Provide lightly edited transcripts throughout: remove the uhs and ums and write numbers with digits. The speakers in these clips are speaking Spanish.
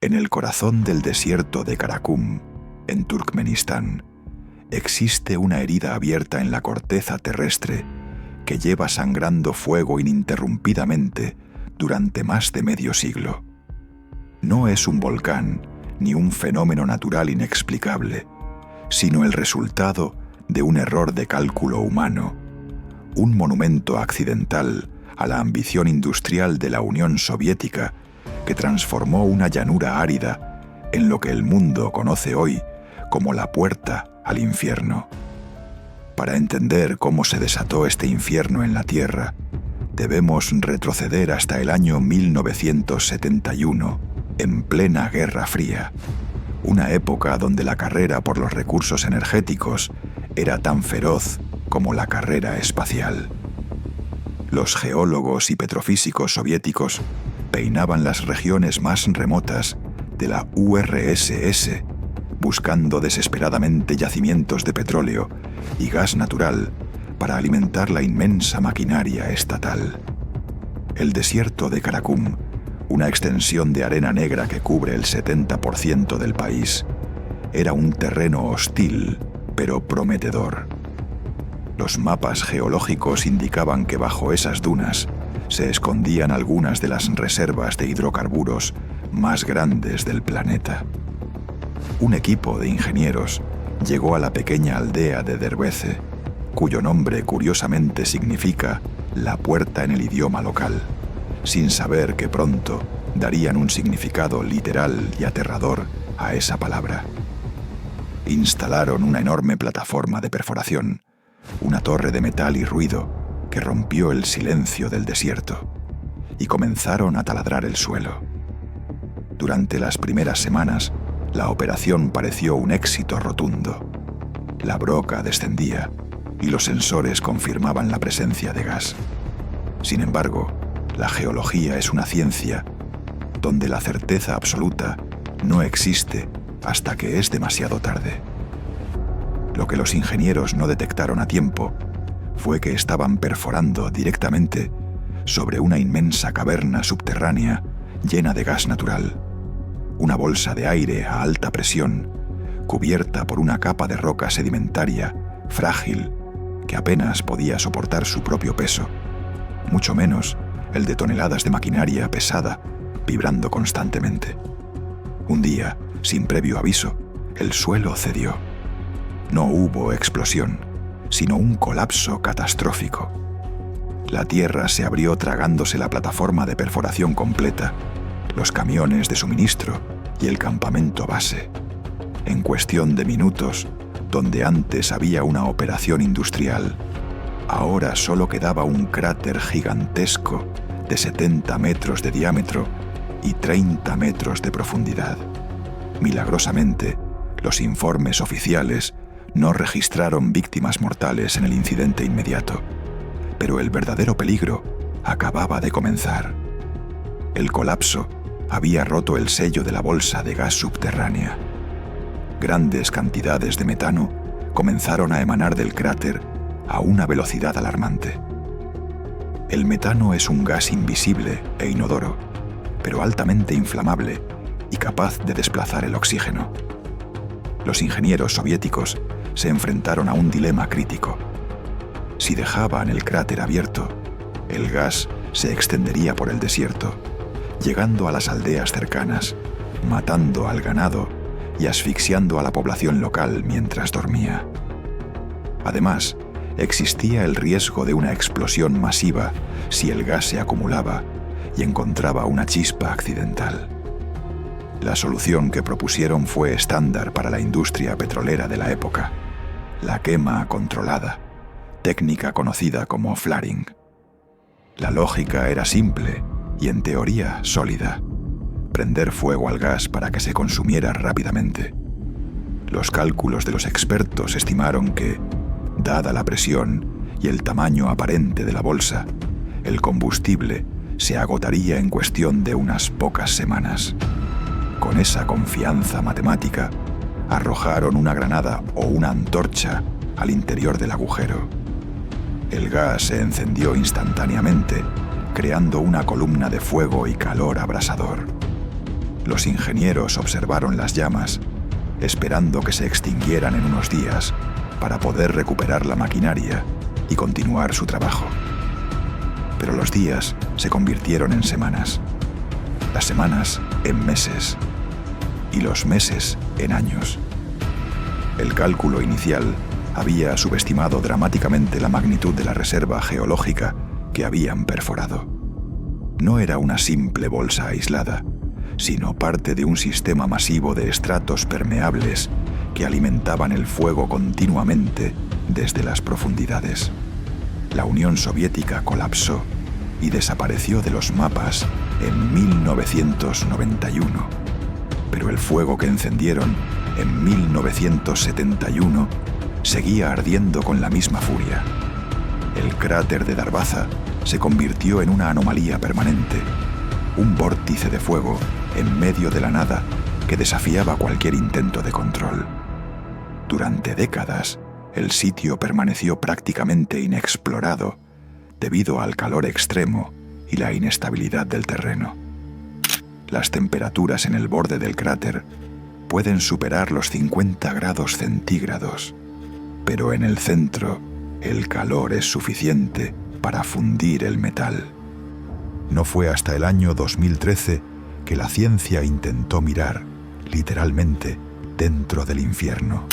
En el corazón del desierto de Karakum, en Turkmenistán, existe una herida abierta en la corteza terrestre que lleva sangrando fuego ininterrumpidamente durante más de medio siglo. No es un volcán ni un fenómeno natural inexplicable, sino el resultado de un error de cálculo humano, un monumento accidental a la ambición industrial de la Unión Soviética que transformó una llanura árida en lo que el mundo conoce hoy como la puerta al infierno. Para entender cómo se desató este infierno en la Tierra, debemos retroceder hasta el año 1971, en plena Guerra Fría, una época donde la carrera por los recursos energéticos era tan feroz como la carrera espacial. Los geólogos y petrofísicos soviéticos peinaban las regiones más remotas de la URSS, buscando desesperadamente yacimientos de petróleo y gas natural para alimentar la inmensa maquinaria estatal. El desierto de Karakum, una extensión de arena negra que cubre el 70% del país, era un terreno hostil, pero prometedor. Los mapas geológicos indicaban que bajo esas dunas se escondían algunas de las reservas de hidrocarburos más grandes del planeta. Un equipo de ingenieros llegó a la pequeña aldea de Derbeze, cuyo nombre curiosamente significa la puerta en el idioma local, sin saber que pronto darían un significado literal y aterrador a esa palabra. Instalaron una enorme plataforma de perforación, una torre de metal y ruido que rompió el silencio del desierto, y comenzaron a taladrar el suelo. Durante las primeras semanas, la operación pareció un éxito rotundo. La broca descendía y los sensores confirmaban la presencia de gas. Sin embargo, la geología es una ciencia donde la certeza absoluta no existe hasta que es demasiado tarde. Lo que los ingenieros no detectaron a tiempo fue que estaban perforando directamente sobre una inmensa caverna subterránea llena de gas natural, una bolsa de aire a alta presión, cubierta por una capa de roca sedimentaria, frágil, que apenas podía soportar su propio peso, mucho menos el de toneladas de maquinaria pesada, vibrando constantemente. Un día, sin previo aviso, el suelo cedió. No hubo explosión, sino un colapso catastrófico. La tierra se abrió tragándose la plataforma de perforación completa, los camiones de suministro y el campamento base. En cuestión de minutos, donde antes había una operación industrial, ahora solo quedaba un cráter gigantesco de 70 metros de diámetro y 30 metros de profundidad. Milagrosamente, los informes oficiales no registraron víctimas mortales en el incidente inmediato, pero el verdadero peligro acababa de comenzar. El colapso había roto el sello de la bolsa de gas subterránea. Grandes cantidades de metano comenzaron a emanar del cráter a una velocidad alarmante. El metano es un gas invisible e inodoro, pero altamente inflamable y capaz de desplazar el oxígeno. Los ingenieros soviéticos se enfrentaron a un dilema crítico. Si dejaban el cráter abierto, el gas se extendería por el desierto, llegando a las aldeas cercanas, matando al ganado y asfixiando a la población local mientras dormía. Además, existía el riesgo de una explosión masiva si el gas se acumulaba y encontraba una chispa accidental. La solución que propusieron fue estándar para la industria petrolera de la época: la quema controlada, técnica conocida como flaring. La lógica era simple y en teoría sólida: prender fuego al gas para que se consumiera rápidamente. Los cálculos de los expertos estimaron que, dada la presión y el tamaño aparente de la bolsa, el combustible se agotaría en cuestión de unas pocas semanas. Con esa confianza matemática, arrojaron una granada o una antorcha al interior del agujero. El gas se encendió instantáneamente, creando una columna de fuego y calor abrasador. Los ingenieros observaron las llamas, esperando que se extinguieran en unos días para poder recuperar la maquinaria y continuar su trabajo. Pero los días se convirtieron en semanas, las semanas en meses y los meses en años. El cálculo inicial había subestimado dramáticamente la magnitud de la reserva geológica que habían perforado. No era una simple bolsa aislada, sino parte de un sistema masivo de estratos permeables que alimentaban el fuego continuamente desde las profundidades. La Unión Soviética colapsó y desapareció de los mapas en 1991, pero el fuego que encendieron en 1971 seguía ardiendo con la misma furia. El cráter de Darvaza se convirtió en una anomalía permanente, un vórtice de fuego en medio de la nada que desafiaba cualquier intento de control. Durante décadas, el sitio permaneció prácticamente inexplorado debido al calor extremo y la inestabilidad del terreno. Las temperaturas en el borde del cráter pueden superar los 50 grados centígrados, pero en el centro el calor es suficiente para fundir el metal. No fue hasta el año 2013 que la ciencia intentó mirar, literalmente, dentro del infierno.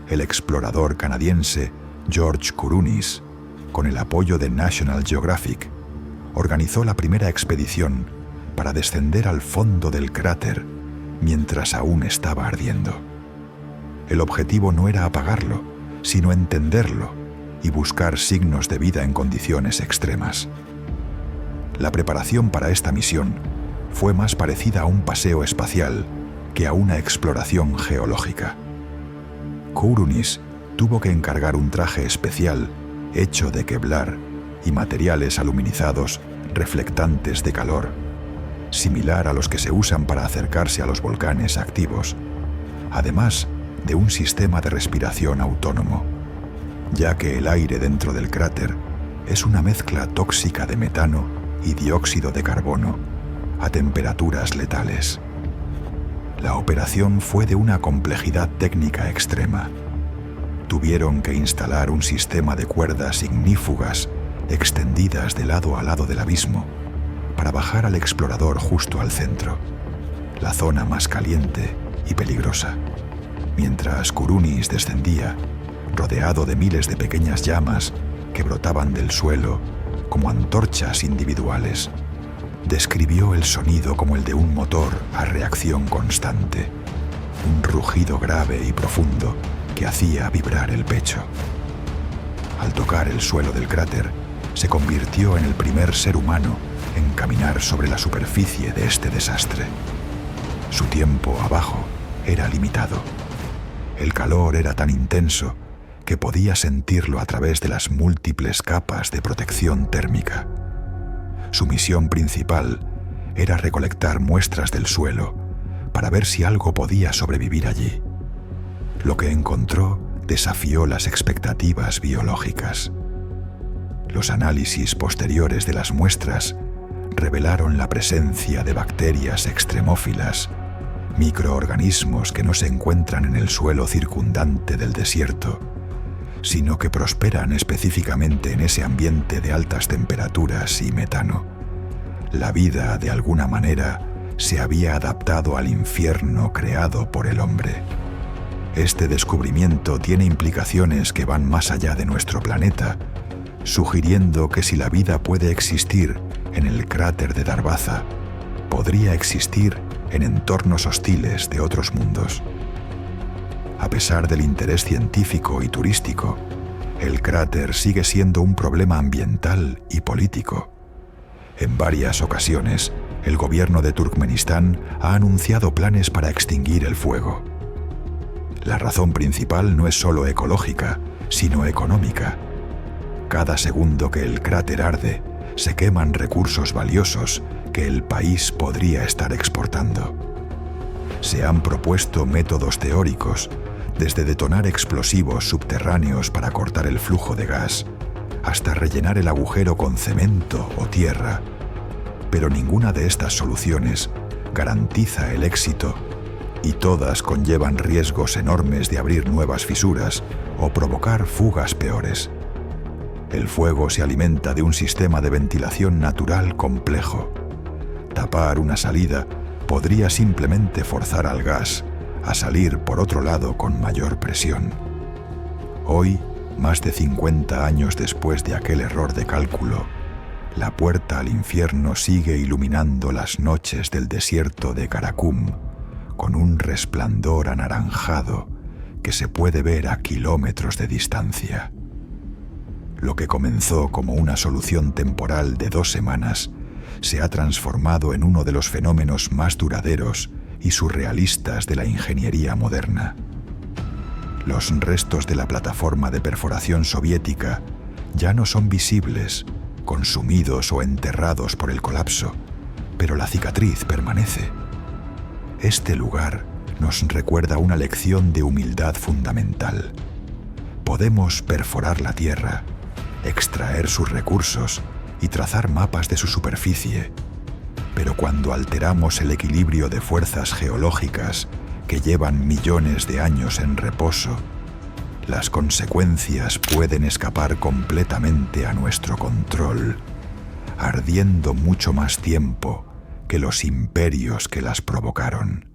El explorador canadiense George Kourounis, con el apoyo de National Geographic, organizó la primera expedición para descender al fondo del cráter mientras aún estaba ardiendo. El objetivo no era apagarlo, sino entenderlo y buscar signos de vida en condiciones extremas. La preparación para esta misión fue más parecida a un paseo espacial que a una exploración geológica. Kourounis tuvo que encargar un traje especial hecho de Kevlar y materiales aluminizados reflectantes de calor, similar a los que se usan para acercarse a los volcanes activos, además de un sistema de respiración autónomo, ya que el aire dentro del cráter es una mezcla tóxica de metano y dióxido de carbono a temperaturas letales. La operación fue de una complejidad técnica extrema. Tuvieron que instalar un sistema de cuerdas ignífugas extendidas de lado a lado del abismo para bajar al explorador justo al centro, la zona más caliente y peligrosa, mientras Kourounis descendía, rodeado de miles de pequeñas llamas que brotaban del suelo como antorchas individuales. Describió el sonido como el de un motor a reacción constante, un rugido grave y profundo que hacía vibrar el pecho. Al tocar el suelo del cráter, se convirtió en el primer ser humano en caminar sobre la superficie de este desastre. Su tiempo abajo era limitado. El calor era tan intenso que podía sentirlo a través de las múltiples capas de protección térmica. Su misión principal era recolectar muestras del suelo para ver si algo podía sobrevivir allí. Lo que encontró desafió las expectativas biológicas. Los análisis posteriores de las muestras revelaron la presencia de bacterias extremófilas, microorganismos que no se encuentran en el suelo circundante del desierto, sino que prosperan específicamente en ese ambiente de altas temperaturas y metano. La vida, de alguna manera, se había adaptado al infierno creado por el hombre. Este descubrimiento tiene implicaciones que van más allá de nuestro planeta, sugiriendo que si la vida puede existir en el cráter de Darvaza, podría existir en entornos hostiles de otros mundos. A pesar del interés científico y turístico, el cráter sigue siendo un problema ambiental y político. En varias ocasiones, el gobierno de Turkmenistán ha anunciado planes para extinguir el fuego. La razón principal no es solo ecológica, sino económica. Cada segundo que el cráter arde, se queman recursos valiosos que el país podría estar exportando. Se han propuesto métodos teóricos, desde detonar explosivos subterráneos para cortar el flujo de gas, hasta rellenar el agujero con cemento o tierra, pero ninguna de estas soluciones garantiza el éxito, y todas conllevan riesgos enormes de abrir nuevas fisuras o provocar fugas peores. El fuego se alimenta de un sistema de ventilación natural complejo. Tapar una salida podría simplemente forzar al gas a salir por otro lado con mayor presión. Hoy, más de 50 años después de aquel error de cálculo, la puerta al infierno sigue iluminando las noches del desierto de Karakum con un resplandor anaranjado que se puede ver a kilómetros de distancia. Lo que comenzó como una solución temporal de 2 semanas se ha transformado en uno de los fenómenos más duraderos y surrealistas de la ingeniería moderna. Los restos de la plataforma de perforación soviética ya no son visibles, consumidos o enterrados por el colapso, pero la cicatriz permanece. Este lugar nos recuerda una lección de humildad fundamental. Podemos perforar la Tierra, extraer sus recursos y trazar mapas de su superficie, pero cuando alteramos el equilibrio de fuerzas geológicas que llevan millones de años en reposo, las consecuencias pueden escapar completamente a nuestro control, ardiendo mucho más tiempo que los imperios que las provocaron.